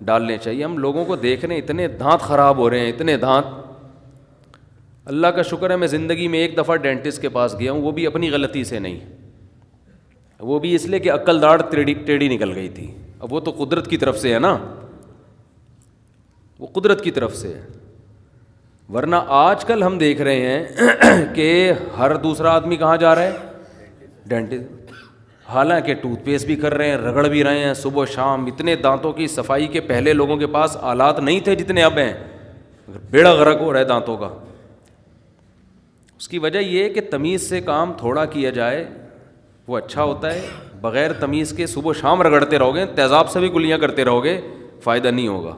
ڈالنے چاہیے. ہم لوگوں کو دیکھ رہے ہیں اتنے دانت خراب ہو رہے ہیں, اتنے دانت. اللہ کا شکر ہے میں زندگی میں ایک دفعہ ڈینٹسٹ کے پاس گیا ہوں, وہ بھی اپنی غلطی سے نہیں, وہ بھی اس لیے کہ عقل داڑھ ٹیڑھی نکل گئی تھی. اب وہ تو قدرت کی طرف سے ہے نا, وہ قدرت کی طرف سے ہے. ورنہ آج کل ہم دیکھ رہے ہیں کہ ہر دوسرا آدمی کہاں جا رہا ہے؟ ڈینٹسٹ. حالانکہ ٹوتھ پیسٹ بھی کر رہے ہیں, رگڑ بھی رہے ہیں صبح شام. اتنے دانتوں کی صفائی کے پہلے لوگوں کے پاس آلات نہیں تھے جتنے اب ہیں, بیڑا غرق ہو رہا ہے دانتوں کا. اس کی وجہ یہ ہے کہ تمیز سے کام تھوڑا کیا جائے وہ اچھا ہوتا ہے. بغیر تمیز کے صبح شام رگڑتے رہو گے, تیزاب سے بھی گلیاں کرتے رہو گے, فائدہ نہیں ہوگا.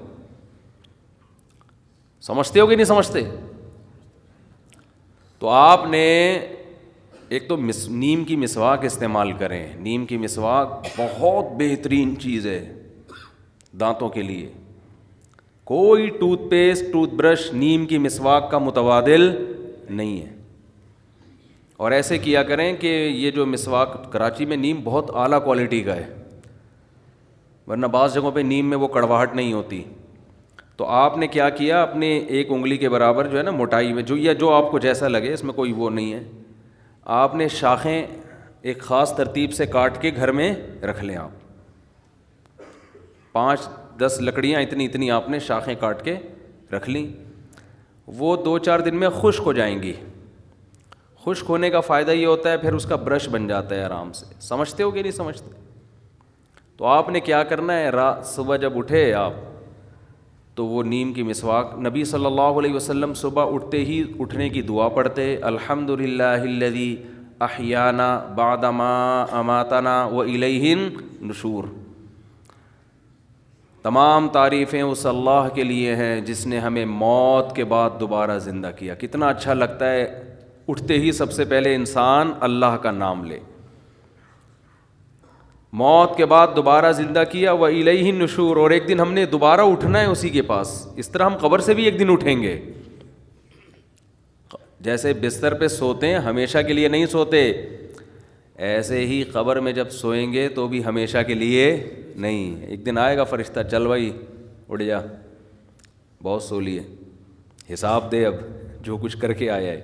سمجھتے ہو کہ نہیں سمجھتے؟ تو آپ نے ایک تو نیم کی مسواک استعمال کریں. نیم کی مسواک بہت بہترین چیز ہے دانتوں کے لیے. کوئی ٹوتھ پیسٹ, ٹوتھ برش نیم کی مسواک کا متبادل نہیں ہے. اور ایسے کیا کریں کہ یہ جو مسواک, کراچی میں نیم بہت اعلیٰ کوالٹی کا ہے, ورنہ بعض جگہوں پہ نیم میں وہ کڑواہٹ نہیں ہوتی. تو آپ نے کیا کیا, اپنے ایک انگلی کے برابر جو ہے نا موٹائی میں, جو آپ کو جیسا لگے, اس میں کوئی وہ نہیں ہے, آپ نے شاخیں ایک خاص ترتیب سے کاٹ کے گھر میں رکھ لیں. آپ 5-10 لکڑیاں اتنی آپ نے شاخیں کاٹ کے رکھ لیں. وہ 2-4 دن میں خشک ہو جائیں گی. خشک ہونے کا فائدہ یہ ہوتا ہے پھر اس کا برش بن جاتا ہے آرام سے. سمجھتے ہو کہ نہیں سمجھتے؟ تو آپ نے کیا کرنا ہے, صبح جب اٹھے آپ تو وہ نیم کی مسواک, نبی صلی اللہ علیہ وسلم صبح اٹھتے ہی اٹھنے کی دعا پڑھتے, الحمدللہ الذی احیانا بعد ما اماتنا والیہ النشور. تمام تعریفیں اس اللہ کے لیے ہیں جس نے ہمیں موت کے بعد دوبارہ زندہ کیا. کتنا اچھا لگتا ہے اٹھتے ہی سب سے پہلے انسان اللہ کا نام لے. موت کے بعد دوبارہ زندہ کیا, وَإِلَيْهِ النُّشُورُ, اور ایک دن ہم نے دوبارہ اٹھنا ہے اسی کے پاس. اس طرح ہم قبر سے بھی ایک دن اٹھیں گے. جیسے بستر پہ سوتے ہیں ہمیشہ کے لیے نہیں سوتے, ایسے ہی قبر میں جب سوئیں گے تو بھی ہمیشہ کے لیے نہیں. ایک دن آئے گا فرشتہ, چل بھائی اٹھ جا, بہت سو لیے, حساب دے اب جو کچھ کر کے آیا ہے.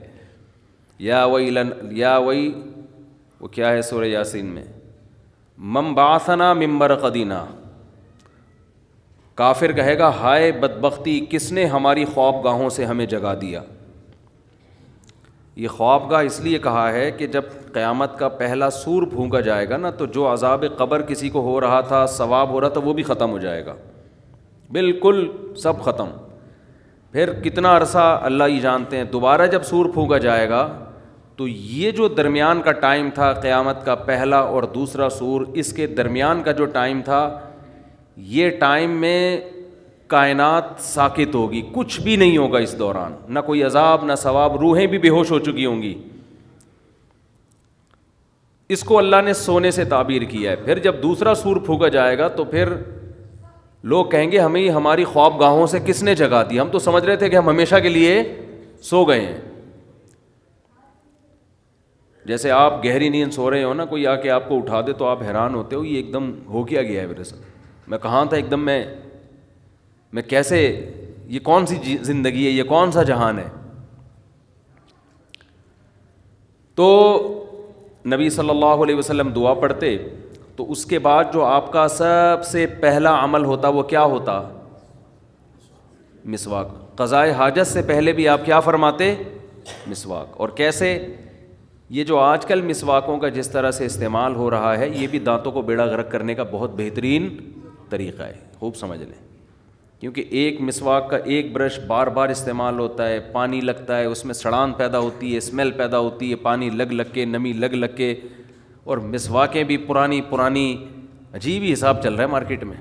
یا وہی وہ کیا ہے سورہ یاسین میں, من بعثنا من مرقدنا, کافر کہے گا ہائے بدبختی, کس نے ہماری خوابگاہوں سے ہمیں جگا دیا. یہ خوابگاہ اس لیے کہا ہے کہ جب قیامت کا پہلا سور پھونکا جائے گا نا, تو جو عذاب قبر کسی کو ہو رہا تھا, ثواب ہو رہا تھا, وہ بھی ختم ہو جائے گا, بالکل سب ختم. پھر کتنا عرصہ اللہ ہی جانتے ہیں. دوبارہ جب سور پھونکا جائے گا تو یہ جو درمیان کا ٹائم تھا, قیامت کا پہلا اور دوسرا سور, اس کے درمیان کا جو ٹائم تھا, یہ ٹائم میں کائنات ساکت ہوگی, کچھ بھی نہیں ہوگا اس دوران, نہ کوئی عذاب نہ ثواب, روحیں بھی بے ہوش ہو چکی ہوں گی. اس کو اللہ نے سونے سے تعبیر کیا ہے. پھر جب دوسرا سور پھونکا جائے گا تو پھر لوگ کہیں گے ہمیں ہماری خواب گاہوں سے کس نے جگا دی, ہم تو سمجھ رہے تھے کہ ہم ہمیشہ کے لیے سو گئے ہیں. جیسے آپ گہری نیند سو رہے ہو نا, کوئی آ کے آپ کو اٹھا دے تو آپ حیران ہوتے ہو یہ ایک دم ہو کیا گیا ہے میرے ساتھ, میں کہاں تھا ایک دم, میں کیسے, یہ کون سی زندگی ہے, یہ کون سا جہان ہے. تو نبی صلی اللہ علیہ وسلم دعا پڑھتے, تو اس کے بعد جو آپ کا سب سے پہلا عمل ہوتا وہ کیا ہوتا, مسواک. قضائے حاجت سے پہلے بھی آپ کیا فرماتے, مسواک. اور کیسے, یہ جو آج کل مسواکوں کا جس طرح سے استعمال ہو رہا ہے, یہ بھی دانتوں کو بیڑا غرق کرنے کا بہت بہترین طریقہ ہے, خوب سمجھ لیں. کیونکہ ایک مسواک کا ایک برش بار بار استعمال ہوتا ہے, پانی لگتا ہے, اس میں سڑان پیدا ہوتی ہے, اسمیل پیدا ہوتی ہے, پانی لگ کے, نمی لگ کے, اور مسواکیں بھی پرانی عجیب ہی حساب چل رہا ہے مارکیٹ میں.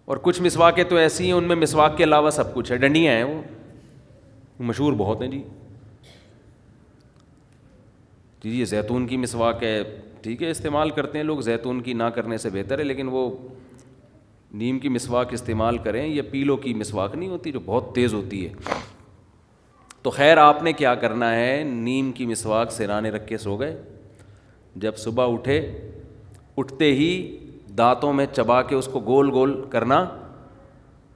اور کچھ مسواکیں تو ایسی ہیں ان میں مسواک کے علاوہ سب کچھ ہے, ڈنڈیاں ہیں, وہ مشہور بہت ہیں جی. یہ زیتون کی مسواک ہے, ٹھیک ہے استعمال کرتے ہیں لوگ, زیتون کی نہ کرنے سے بہتر ہے, لیکن وہ نیم کی مسواک استعمال کریں. یہ پیلو کی مسواک نہیں ہوتی جو بہت تیز ہوتی ہے. تو خیر آپ نے کیا کرنا ہے, نیم کی مسواک سرانے رکھ کے سو گئے. جب صبح اٹھے, اٹھتے ہی دانتوں میں چبا کے اس کو گول گول کرنا.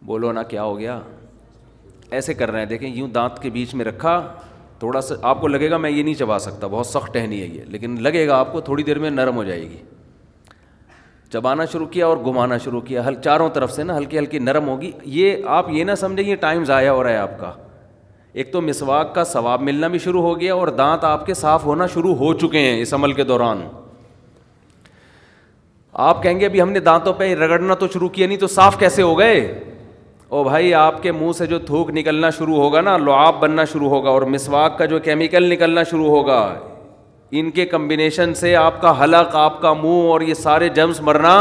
بولو نا کیا ہو گیا؟ ایسے کر رہے ہیں, دیکھیں یوں دانت کے بیچ میں رکھا, تھوڑا سا آپ کو لگے گا میں یہ نہیں چبا سکتا, بہت سخت ٹہنی ہے یہ, لیکن لگے گا آپ کو تھوڑی دیر میں نرم ہو جائے گی. چبانا شروع کیا اور گھمانا شروع کیا, چاروں طرف سے نا ہلکی ہلکی نرم ہوگی. یہ آپ یہ نہ سمجھیں یہ ٹائم ضائع ہو رہا ہے آپ کا. ایک تو مسواک کا ثواب ملنا بھی شروع ہو گیا اور دانت آپ کے صاف ہونا شروع ہو چکے ہیں اس عمل کے دوران. آپ کہیں گے ابھی ہم نے دانتوں پہ رگڑنا تو شروع کیا نہیں تو صاف کیسے ہو گئے؟ او بھائی آپ کے منہ سے جو تھوک نکلنا شروع ہوگا نا, لعاب بننا شروع ہوگا, اور مسواک کا جو کیمیکل نکلنا شروع ہوگا, ان کے کمبینیشن سے آپ کا حلق, آپ کا منہ اور یہ سارے جرمز مرنا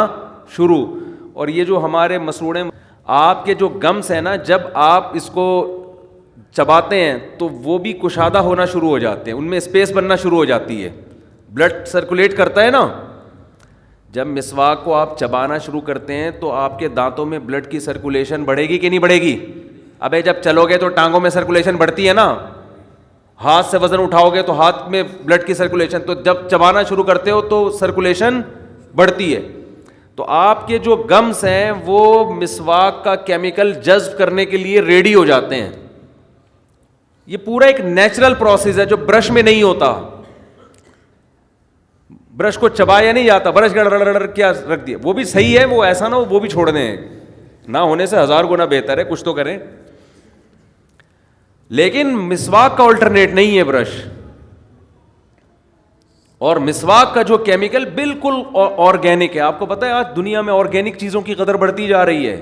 شروع. اور یہ جو ہمارے مسوڑے, آپ کے جو گمس ہیں نا, جب آپ اس کو چباتے ہیں تو وہ بھی کشادہ ہونا شروع ہو جاتے ہیں, ان میں اسپیس بننا شروع ہو جاتی ہے, بلڈ سرکولیٹ کرتا ہے نا. جب مسواک کو آپ چبانا شروع کرتے ہیں تو آپ کے دانتوں میں بلڈ کی سرکولیشن بڑھے گی کہ نہیں بڑھے گی؟ ابے جب چلو گے تو ٹانگوں میں سرکولیشن بڑھتی ہے نا, ہاتھ سے وزن اٹھاؤ گے تو ہاتھ میں بلڈ کی سرکولیشن, تو جب چبانا شروع کرتے ہو تو سرکولیشن بڑھتی ہے. تو آپ کے جو گمس ہیں وہ مسواک کا کیمیکل جذب کرنے کے لیے ریڈی ہو جاتے ہیں. یہ پورا ایک نیچرل پروسیس ہے جو برش میں نہیں ہوتا. برش کو چبایا نہیں جاتا, برش گڑ کیا رکھ دیا, وہ بھی صحیح ہے, وہ ایسا نہ ہو وہ بھی چھوڑ دیں, نہ ہونے سے 1000 گنا بہتر ہے, کچھ تو کریں. لیکن مسواک کا الٹرنیٹ نہیں ہے برش. اور مسواک کا جو کیمیکل بالکل آرگینک ہے. آپ کو پتہ ہے آج دنیا میں آرگینک چیزوں کی قدر بڑھتی جا رہی ہے.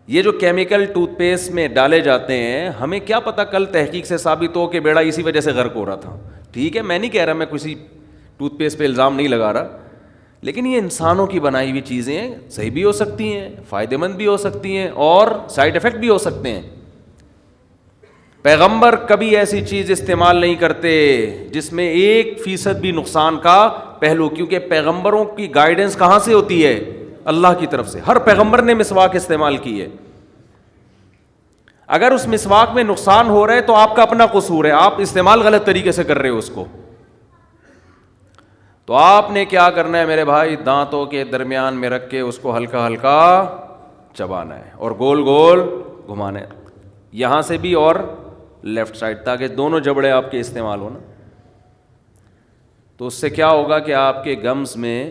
یہ جو کیمیکل ٹوتھ پیسٹ میں ڈالے جاتے ہیں, ہمیں کیا پتہ کل تحقیق سے ثابت ہو کہ بیڑا اسی وجہ سے غرق ہو رہا تھا. ٹھیک ہے, میں نہیں کہہ رہا, میں کسی ٹوتھ پیسٹ پہ الزام نہیں لگا رہا, لیکن یہ انسانوں کی بنائی ہوئی چیزیں ہیں, صحیح بھی ہو سکتی ہیں, فائدہ مند بھی ہو سکتی ہیں, اور سائیڈ افیکٹ بھی ہو سکتے ہیں. پیغمبر کبھی ایسی چیز استعمال نہیں کرتے جس میں 1% بھی نقصان کا پہلو, کیونکہ پیغمبروں کی گائیڈنس کہاں سے ہوتی ہے؟ اللہ کی طرف سے. ہر پیغمبر نے مسواک استعمال کی ہے. اگر اس مسواک میں نقصان ہو رہا ہے تو آپ کا اپنا قصور ہے, آپ استعمال غلط طریقے سے کر رہے ہو اس کو. تو آپ نے کیا کرنا ہے میرے بھائی؟ دانتوں کے درمیان میں رکھ کے اس کو ہلکا ہلکا چبانا ہے اور گول گول گھمانا ہے, یہاں سے بھی اور لیفٹ سائڈ, تاکہ دونوں جبڑے آپ کے استعمال ہو نا. تو اس سے کیا ہوگا کہ آپ کے گمز میں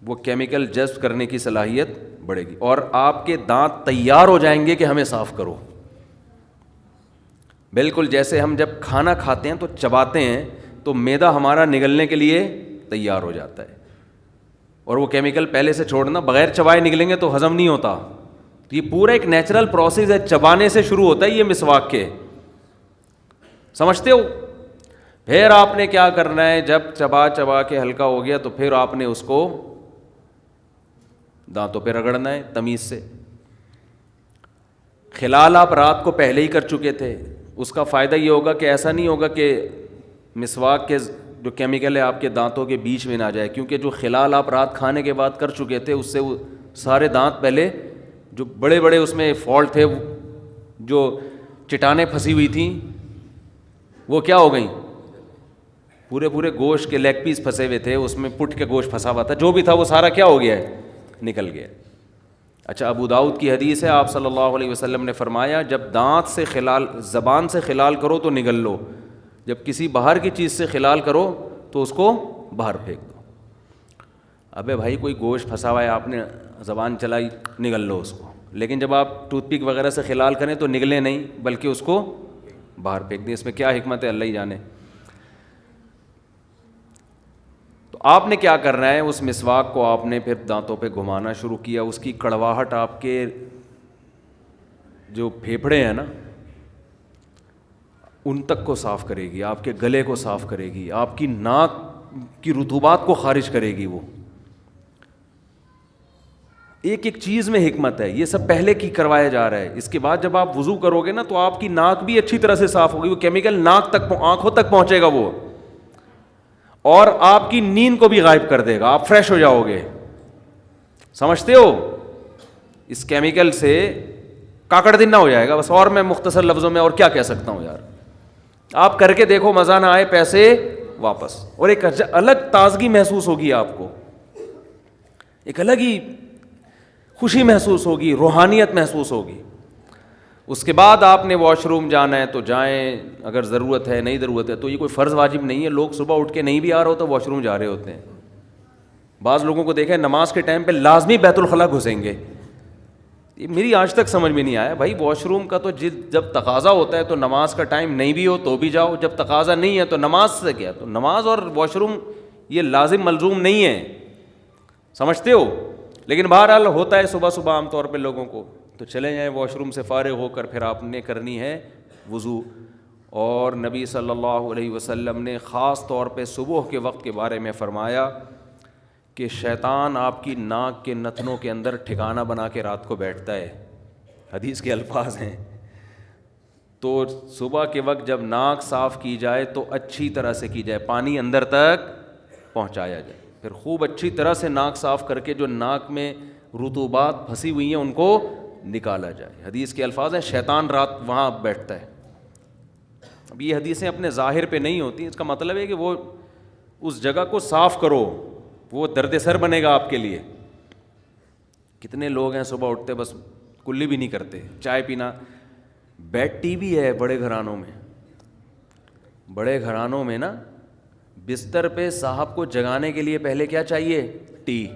وہ کیمیکل جذب کرنے کی صلاحیت بڑھے گی, اور آپ کے دانت تیار ہو جائیں گے کہ ہمیں صاف کرو. بالکل جیسے ہم جب کھانا کھاتے ہیں تو چباتے ہیں تو معدہ ہمارا نگلنے کے لیے تیار ہو جاتا ہے, اور وہ کیمیکل پہلے سے چھوڑنا, بغیر چبائے نکلیں گے تو ہضم نہیں ہوتا. یہ پورا ایک نیچرل پروسیس ہے, چبانے سے شروع ہوتا ہے یہ مسواک کے, سمجھتے ہو؟ پھر آپ نے کیا کرنا ہے, جب چبا کے ہلکا ہو گیا تو پھر آپ نے اس کو دانتوں پہ رگڑنا ہے تمیز سے. خلال آپ رات کو پہلے ہی کر چکے تھے, اس کا فائدہ یہ ہوگا کہ ایسا نہیں ہوگا کہ مسواک کے جو کیمیکل ہے آپ کے دانتوں کے بیچ میں نہ جائے, کیونکہ جو خلال آپ رات کھانے کے بعد کر چکے تھے اس سے وہ سارے دانت پہلے جو بڑے بڑے اس میں فالٹ تھے, جو چٹانیں پھنسی ہوئی تھیں, وہ کیا ہو گئیں؟ پورے گوشت کے لیگ پیس پھنسے ہوئے تھے, اس میں پٹ کے گوشت پھنسا ہوا تھا, جو بھی تھا وہ سارا کیا ہو گیا ہے؟ نکل گیا. اچھا, ابو داؤد کی حدیث ہے, آپ صلی اللہ علیہ وسلم نے فرمایا جب دانت سے خلال, زبان سے خلال کرو تو نگل لو, جب کسی باہر کی چیز سے خلال کرو تو اس کو باہر پھینک دو. ابے بھائی کوئی گوشت پھنسا ہوا ہے, آپ نے زبان چلائی, نگل لو اس کو, لیکن جب آپ ٹوتھ پک وغیرہ سے خلال کریں تو نگلے نہیں بلکہ اس کو باہر پھینک دیں. اس میں کیا حکمت ہے اللہ ہی جانے. تو آپ نے کیا کرنا ہے, اس مسواک کو آپ نے پھر دانتوں پہ گھمانا شروع کیا. اس کی کڑواہٹ آپ کے جو پھیپھڑے ہیں نا ان تک کو صاف کرے گی, آپ کے گلے کو صاف کرے گی, آپ کی ناک کی رطوبات کو خارج کرے گی. وہ ایک ایک چیز میں حکمت ہے, یہ سب پہلے کی کروایا جا رہا ہے. اس کے بعد جب آپ وضو کرو گے نا تو آپ کی ناک بھی اچھی طرح سے صاف ہوگی, وہ کیمیکل ناک تک, آنکھوں تک پہنچے گا وہ, اور آپ کی نیند کو بھی غائب کر دے گا, آپ فریش ہو جاؤ گے. سمجھتے ہو؟ اس کیمیکل سے کاکڑ دن نہ ہو جائے گا بس. اور میں مختصر لفظوں میں اور کیا کہہ سکتا ہوں یار, آپ کر کے دیکھو, مزہ نہ آئے پیسے واپس, اور ایک الگ تازگی محسوس ہوگی آپ کو. ایک الگ ہی خوشی محسوس ہوگی, روحانیت محسوس ہوگی. اس کے بعد آپ نے واش روم جانا ہے تو جائیں, اگر ضرورت ہے, نہیں ضرورت ہے تو یہ کوئی فرض واجب نہیں ہے. لوگ صبح اٹھ کے نہیں بھی آ رہا ہوتا واش روم جا رہے ہوتے ہیں. بعض لوگوں کو دیکھیں نماز کے ٹائم پہ لازمی بیت الخلاء گھسیں گے. یہ میری آج تک سمجھ میں نہیں آیا بھائی, واش روم کا تو جب تقاضا ہوتا ہے تو نماز کا ٹائم نہیں بھی ہو تو بھی جاؤ, جب تقاضا نہیں ہے تو نماز سے کیا, تو نماز اور واش روم یہ لازم ملزوم نہیں ہے, سمجھتے ہو. لیکن بہرحال ہوتا ہے صبح صبح عام طور پہ لوگوں کو, تو چلے جائیں واش روم سے فارغ ہو کر پھر آپ نے کرنی ہے وضو. اور نبی صلی اللہ علیہ وسلم نے خاص طور پہ صبح کے وقت کے بارے میں فرمایا کہ شیطان آپ کی ناک کے نتنوں کے اندر ٹھکانہ بنا کے رات کو بیٹھتا ہے. حدیث کے الفاظ ہیں. تو صبح کے وقت جب ناک صاف کی جائے تو اچھی طرح سے کی جائے, پانی اندر تک پہنچایا جائے, پھر خوب اچھی طرح سے ناک صاف کر کے جو ناک میں رطوبات پھنسی ہوئی ہیں ان کو نکالا جائے. حدیث کے الفاظ ہیں شیطان رات وہاں بیٹھتا ہے. اب یہ حدیثیں اپنے ظاہر پہ نہیں ہوتی, اس کا مطلب ہے کہ وہ اس جگہ کو صاف کرو, وہ درد سر بنے گا آپ کے لیے. کتنے لوگ ہیں صبح اٹھتے بس کلی بھی نہیں کرتے, چائے پینا. بیڈ ٹی وی ہے بڑے گھرانوں میں, بڑے گھرانوں میں نا بستر پہ صاحب کو جگانے کے لیے پہلے کیا چاہیے, ٹی.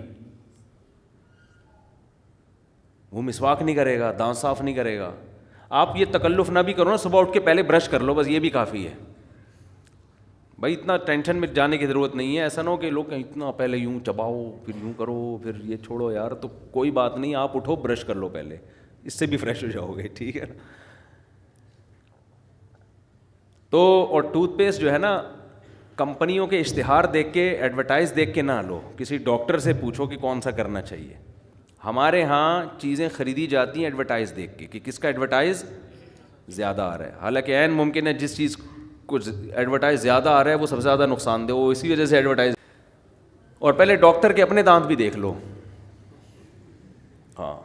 وہ مسواک نہیں کرے گا, دانت صاف نہیں کرے گا. آپ یہ تکلف نہ بھی کرو نا, صبح اٹھ کے پہلے برش کر لو, بس یہ بھی کافی ہے بھائی. اتنا ٹینشن میں جانے کی ضرورت نہیں ہے. ایسا نہ ہو کہ لوگ اتنا پہلے یوں چباؤ پھر یوں کرو پھر یہ چھوڑو یار, تو کوئی بات نہیں, آپ اٹھو برش کر لو پہلے, اس سے بھی فریش ہو جاؤ گے, ٹھیک ہے نا. تو اور ٹوتھ پیسٹ جو ہے نا کمپنیوں کے اشتہار دیکھ کے, ایڈورٹائز دیکھ کے نہ لو, کسی ڈاکٹر سے پوچھو کہ کون سا کرنا چاہیے. ہمارے ہاں چیزیں خریدی جاتی ہیں ایڈورٹائز دیکھ کے کہ کس کا ایڈورٹائز زیادہ آ رہا ہے, حالانکہ عین ممکن ہے جس چیز کو ایڈورٹائز زیادہ آ رہا ہے وہ سب سے زیادہ نقصان دہ ہو, اسی وجہ سے ایڈورٹائز. اور پہلے ڈاکٹر کے اپنے دانت بھی دیکھ لو, ہاں,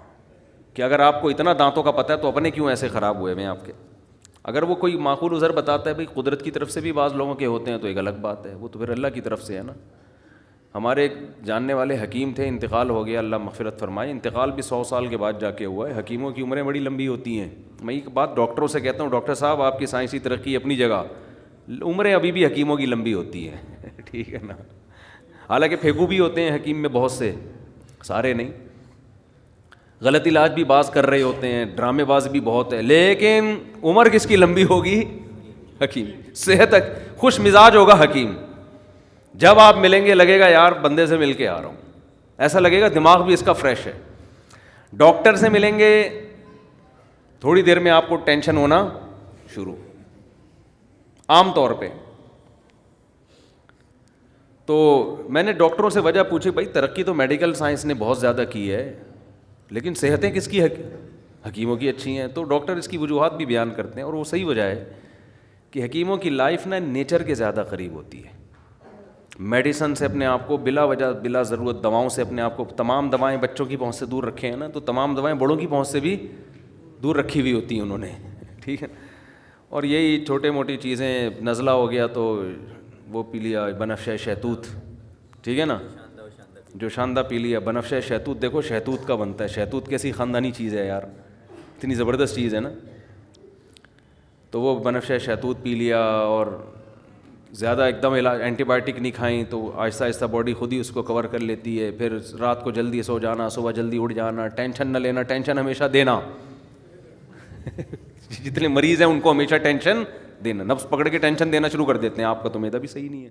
کہ اگر آپ کو اتنا دانتوں کا پتہ ہے تو اپنے کیوں ایسے خراب ہوئے ہیں آپ کے. اگر وہ کوئی معقول عذر بتاتا ہے بھائی قدرت کی طرف سے بھی بعض لوگوں کے ہوتے ہیں تو ایک الگ بات ہے, وہ تو پھر اللہ کی طرف سے ہے نا. ہمارے ایک جاننے والے حکیم تھے, انتقال ہو گیا, اللہ مغفرت فرمائے. انتقال بھی 100 سال کے بعد جا کے ہوا ہے. حکیموں کی عمریں بڑی لمبی ہوتی ہیں. میں ایک بات ڈاکٹروں سے کہتا ہوں, ڈاکٹر صاحب آپ کی سائنسی ترقی اپنی جگہ, عمریں ابھی بھی حکیموں کی لمبی ہوتی ہیں, ٹھیک ہے نا. حالانکہ پھیکو بھی ہوتے ہیں حکیم میں بہت سے, سارے نہیں. غلط علاج بھی بعض کر رہے ہوتے ہیں, ڈرامے باز بھی بہت ہے, لیکن عمر کس کی لمبی ہوگی, حکیم. صحت خوش مزاج ہوگا حکیم. جب آپ ملیں گے لگے گا یار بندے سے مل کے آ رہا ہوں, ایسا لگے گا دماغ بھی اس کا فریش ہے. ڈاکٹر سے ملیں گے تھوڑی دیر میں آپ کو ٹینشن ہونا شروع, عام طور پہ. تو میں نے ڈاکٹروں سے وجہ پوچھی, بھائی ترقی تو میڈیکل سائنس نے بہت زیادہ کی ہے, لیکن صحتیں کس کی حکیموں کی اچھی ہیں. تو ڈاکٹر اس کی وجوہات بھی بیان کرتے ہیں, اور وہ صحیح وجہ ہے کہ حکیموں کی لائف نا نیچر کے زیادہ قریب ہوتی ہے. میڈیسن سے اپنے آپ کو بلا وجہ بلا ضرورت, دواؤں سے اپنے آپ کو, تمام دوائیں بچوں کی پہنچ سے دور رکھے ہیں نا, تو تمام دوائیں بڑوں کی پہنچ سے بھی دور رکھی ہوئی ہوتی ہیں انہوں نے, ٹھیک ہے. اور یہی چھوٹے موٹی چیزیں, نزلہ ہو گیا تو وہ پی لیا بنفشہ شہتوت, ٹھیک ہے نا, جو شاندہ پی لیا بنفشہ شہتوت. دیکھو شہتوت کا بنتا ہے, شہتوت کیسی خاندانی چیز ہے یار, اتنی زبردست چیز ہے نا. تو وہ بنفشہ شہتوت پی لیا, اور زیادہ ایک دم اینٹی بائیوٹک نہیں کھائیں تو آہستہ آہستہ باڈی خود ہی اس کو کور کر لیتی ہے. پھر رات کو جلدی سو جانا, صبح جلدی اٹھ جانا, ٹینشن نہ لینا, ٹینشن ہمیشہ دینا. جتنے مریض ہیں ان کو ہمیشہ ٹینشن دینا, نفس پکڑ کے ٹینشن دینا شروع کر دیتے ہیں. آپ کا تو میدا بھی صحیح نہیں ہے.